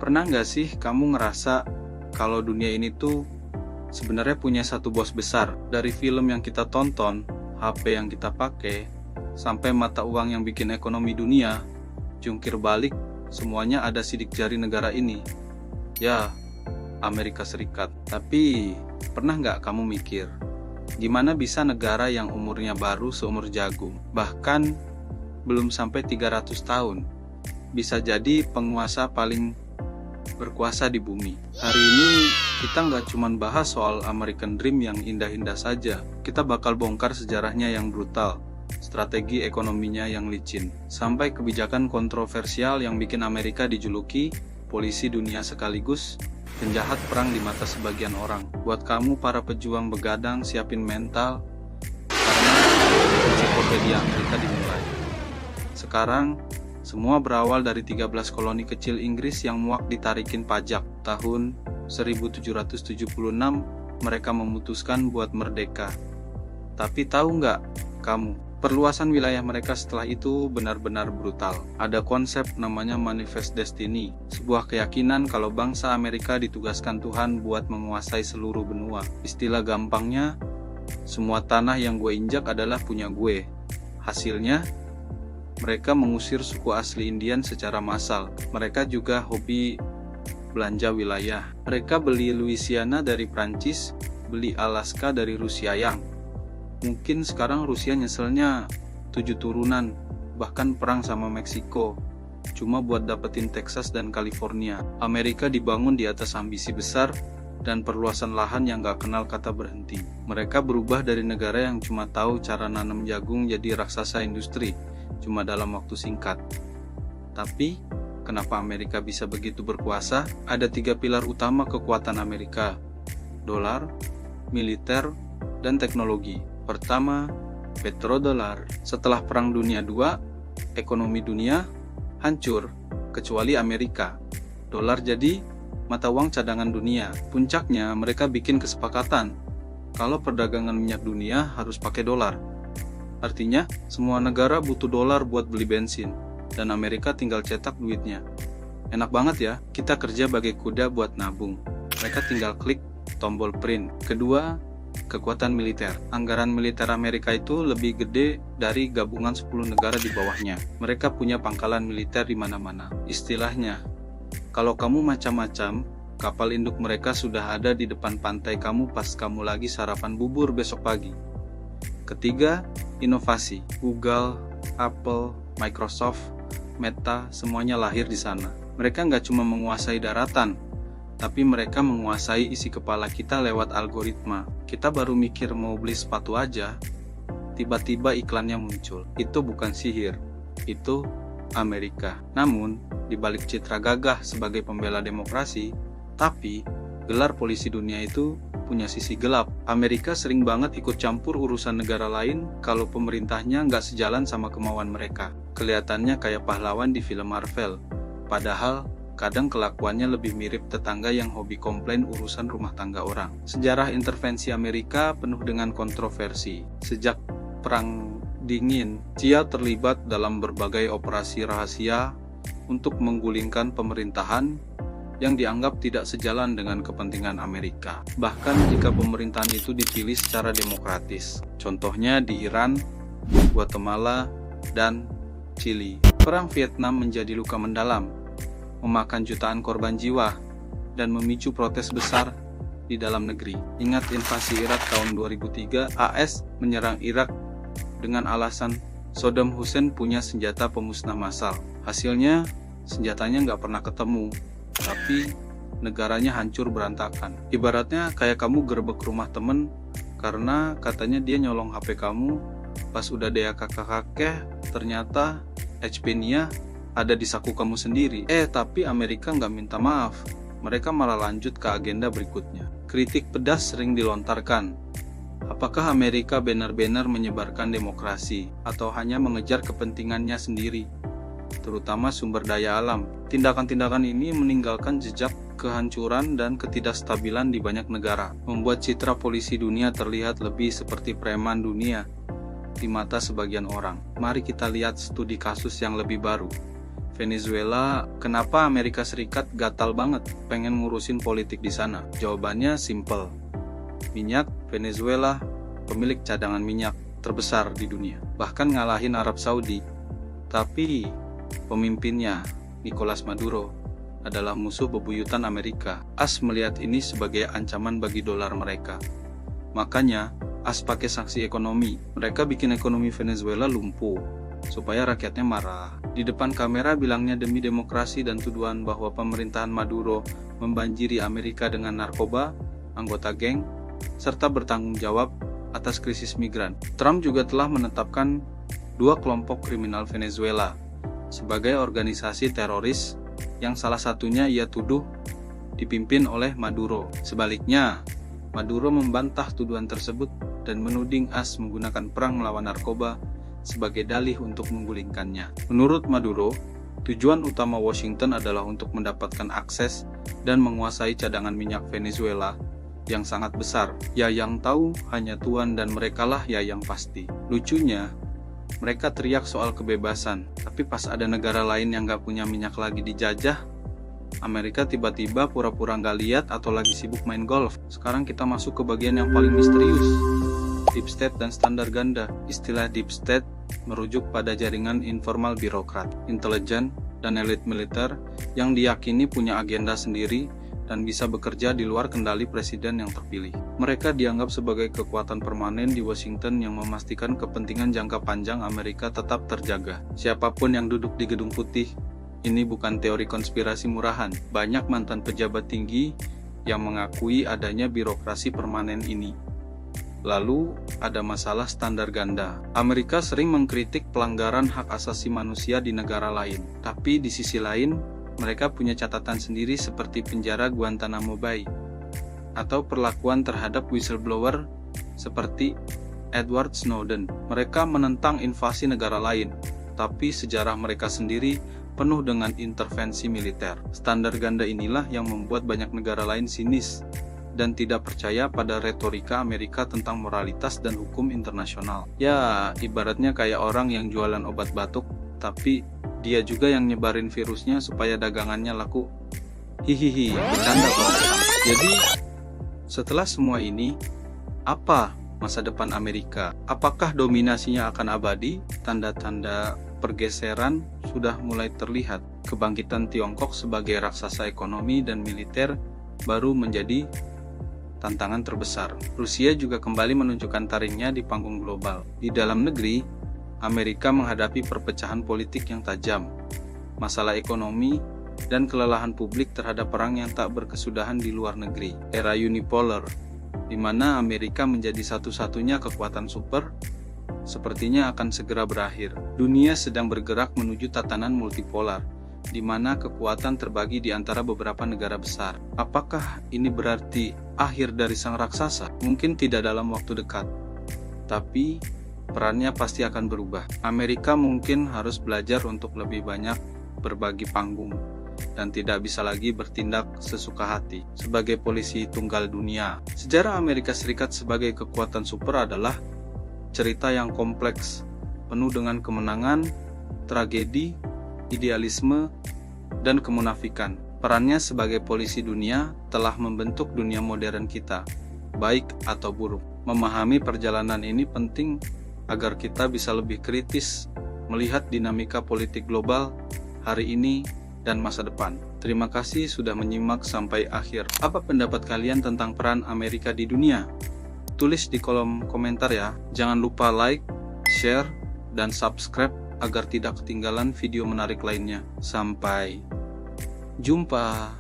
Pernah nggak sih kamu ngerasa kalau dunia ini tuh sebenarnya punya satu bos besar? Dari film yang kita tonton, HP yang kita pakai, sampai mata uang yang bikin ekonomi dunia, jungkir balik, semuanya ada sidik jari negara ini. Ya, Amerika Serikat. Tapi, pernah nggak kamu mikir, gimana bisa negara yang umurnya baru seumur jagung, bahkan belum sampai 300 tahun, bisa jadi penguasa paling berkuasa di bumi? Hari ini kita nggak cuma bahas soal American Dream yang indah-indah saja, kita bakal bongkar sejarahnya yang brutal, strategi ekonominya yang licin, sampai kebijakan kontroversial yang bikin Amerika dijuluki polisi dunia sekaligus penjahat perang di mata sebagian orang. Buat kamu para pejuang begadang, siapin mental, karena ensiklopedia Amerika dimulai. Sekarang, semua berawal dari 13 koloni kecil Inggris yang muak ditarikin pajak. Tahun 1776, mereka memutuskan buat merdeka. Tapi tahu nggak kamu, perluasan wilayah mereka setelah itu benar-benar brutal. Ada konsep namanya Manifest Destiny, sebuah keyakinan kalau bangsa Amerika ditugaskan Tuhan buat menguasai seluruh benua. Istilah gampangnya, semua tanah yang gue injak adalah punya gue. Hasilnya, mereka mengusir suku asli Indian secara massal. Mereka juga hobi belanja wilayah. Mereka beli Louisiana dari Prancis, beli Alaska dari Rusia yang mungkin sekarang Rusia nyeselnya 7 turunan, bahkan perang sama Meksiko, cuma buat dapetin Texas dan California. Amerika dibangun di atas ambisi besar dan perluasan lahan yang gak kenal kata berhenti. Mereka berubah dari negara yang cuma tahu cara nanam jagung jadi raksasa industri, cuma dalam waktu singkat. Tapi, kenapa Amerika bisa begitu berkuasa? Ada 3 pilar utama kekuatan Amerika: dolar, militer, dan teknologi. Pertama, petrodolar. Setelah Perang Dunia II, ekonomi dunia hancur, kecuali Amerika. Dolar jadi mata uang cadangan dunia. Puncaknya, mereka bikin kesepakatan kalau perdagangan minyak dunia harus pakai dolar. Artinya, semua negara butuh dolar buat beli bensin, dan Amerika tinggal cetak duitnya. Enak banget ya, kita kerja bagai kuda buat nabung. Mereka tinggal klik tombol print. Kedua, kekuatan militer. Anggaran militer Amerika itu lebih gede dari gabungan 10 negara di bawahnya. Mereka punya pangkalan militer di mana-mana. Istilahnya, kalau kamu macam-macam, kapal induk mereka sudah ada di depan pantai kamu pas kamu lagi sarapan bubur besok pagi. Ketiga, inovasi. Google, Apple, Microsoft, Meta, semuanya lahir di sana. Mereka nggak cuma menguasai daratan, tapi mereka menguasai isi kepala kita lewat algoritma. Kita baru mikir mau beli sepatu aja, tiba-tiba iklannya muncul. Itu bukan sihir, itu Amerika. Namun, di balik citra gagah sebagai pembela demokrasi, tapi gelar polisi dunia itu punya sisi gelap. Amerika sering banget ikut campur urusan negara lain kalau pemerintahnya nggak sejalan sama kemauan mereka. Kelihatannya kayak pahlawan di film Marvel, padahal kadang kelakuannya lebih mirip tetangga yang hobi komplain urusan rumah tangga orang. Sejarah intervensi Amerika penuh dengan kontroversi. Sejak Perang Dingin, CIA terlibat dalam berbagai operasi rahasia untuk menggulingkan pemerintahan yang dianggap tidak sejalan dengan kepentingan Amerika. Bahkan jika pemerintahan itu dipilih secara demokratis. Contohnya di Iran, Guatemala, dan Chili. Perang Vietnam menjadi luka mendalam, memakan jutaan korban jiwa, dan memicu protes besar di dalam negeri. Ingat invasi Irak tahun 2003, AS menyerang Irak dengan alasan Saddam Hussein punya senjata pemusnah massal. Hasilnya, senjatanya nggak pernah ketemu, tapi negaranya hancur berantakan. Ibaratnya kayak kamu gerbek rumah temen karena katanya dia nyolong HP kamu, pas udah dia kakek-kakek, ternyata HP-nya ada di saku kamu sendiri. Tapi Amerika nggak minta maaf. Mereka malah lanjut ke agenda berikutnya. Kritik pedas sering dilontarkan. Apakah Amerika benar-benar menyebarkan demokrasi atau hanya mengejar kepentingannya sendiri, terutama sumber daya alam? Tindakan-tindakan ini meninggalkan jejak kehancuran dan ketidakstabilan di banyak negara, membuat citra polisi dunia terlihat lebih seperti preman dunia di mata sebagian orang. Mari kita lihat studi kasus yang lebih baru. Venezuela, kenapa Amerika Serikat gatal banget pengen ngurusin politik di sana? Jawabannya simple. Minyak, Venezuela pemilik cadangan minyak terbesar di dunia, bahkan ngalahin Arab Saudi. Tapi pemimpinnya, Nicolas Maduro, adalah musuh bebuyutan Amerika. AS melihat ini sebagai ancaman bagi dolar mereka. Makanya AS pakai sanksi ekonomi. Mereka bikin ekonomi Venezuela lumpuh supaya rakyatnya marah. Di depan kamera bilangnya demi demokrasi dan tuduhan bahwa pemerintahan Maduro membanjiri Amerika dengan narkoba, anggota geng, serta bertanggung jawab atas krisis migran. Trump juga telah menetapkan 2 kelompok kriminal Venezuela sebagai organisasi teroris yang salah satunya ia tuduh dipimpin oleh Maduro. Sebaliknya, Maduro membantah tuduhan tersebut dan menuding AS menggunakan perang melawan narkoba sebagai dalih untuk menggulingkannya. Menurut Maduro, tujuan utama Washington adalah untuk mendapatkan akses dan menguasai cadangan minyak Venezuela yang sangat besar. Ya yang tahu hanya Tuhan dan merekalah ya yang pasti. Lucunya, mereka teriak soal kebebasan, tapi pas ada negara lain yang gak punya minyak lagi dijajah, Amerika tiba-tiba pura-pura gak lihat atau lagi sibuk main golf. Sekarang kita masuk ke bagian yang paling misterius. Deep State dan standar ganda. Istilah Deep State merujuk pada jaringan informal birokrat, intelijen, dan elit militer yang diyakini punya agenda sendiri dan bisa bekerja di luar kendali presiden yang terpilih. Mereka dianggap sebagai kekuatan permanen di Washington yang memastikan kepentingan jangka panjang Amerika tetap terjaga. Siapapun yang duduk di Gedung Putih, ini bukan teori konspirasi murahan. Banyak mantan pejabat tinggi yang mengakui adanya birokrasi permanen ini. Lalu, ada masalah standar ganda. Amerika sering mengkritik pelanggaran hak asasi manusia di negara lain. Tapi di sisi lain, mereka punya catatan sendiri seperti penjara Guantanamo Bay atau perlakuan terhadap whistleblower seperti Edward Snowden. Mereka menentang invasi negara lain, tapi sejarah mereka sendiri penuh dengan intervensi militer. Standar ganda inilah yang membuat banyak negara lain sinis dan tidak percaya pada retorika Amerika tentang moralitas dan hukum internasional. Ya, ibaratnya kayak orang yang jualan obat batuk, tapi dia juga yang nyebarin virusnya supaya dagangannya laku. Hihihi, bercanda kok. Jadi, setelah semua ini, apa masa depan Amerika? Apakah dominasinya akan abadi? Tanda-tanda pergeseran sudah mulai terlihat. Kebangkitan Tiongkok sebagai raksasa ekonomi dan militer baru menjadi tantangan terbesar. Rusia juga kembali menunjukkan taringnya di panggung global. Di dalam negeri, Amerika menghadapi perpecahan politik yang tajam, masalah ekonomi, dan kelelahan publik terhadap perang yang tak berkesudahan di luar negeri. Era unipolar, di mana Amerika menjadi satu-satunya kekuatan super, sepertinya akan segera berakhir. Dunia sedang bergerak menuju tatanan multipolar, di mana kekuatan terbagi di antara beberapa negara besar. Apakah ini berarti akhir dari sang raksasa? Mungkin tidak dalam waktu dekat, tapi perannya pasti akan berubah. Amerika mungkin harus belajar untuk lebih banyak berbagi panggung dan tidak bisa lagi bertindak sesuka hati sebagai polisi tunggal dunia. Sejarah Amerika Serikat sebagai kekuatan super adalah cerita yang kompleks, penuh dengan kemenangan, tragedi, idealisme, dan kemunafikan. Perannya sebagai polisi dunia telah membentuk dunia modern kita, baik atau buruk. Memahami perjalanan ini penting agar kita bisa lebih kritis melihat dinamika politik global hari ini dan masa depan. Terima kasih sudah menyimak sampai akhir. Apa pendapat kalian tentang peran Amerika di dunia? Tulis di kolom komentar ya. Jangan lupa like, share, dan subscribe agar tidak ketinggalan video menarik lainnya. Sampai jumpa.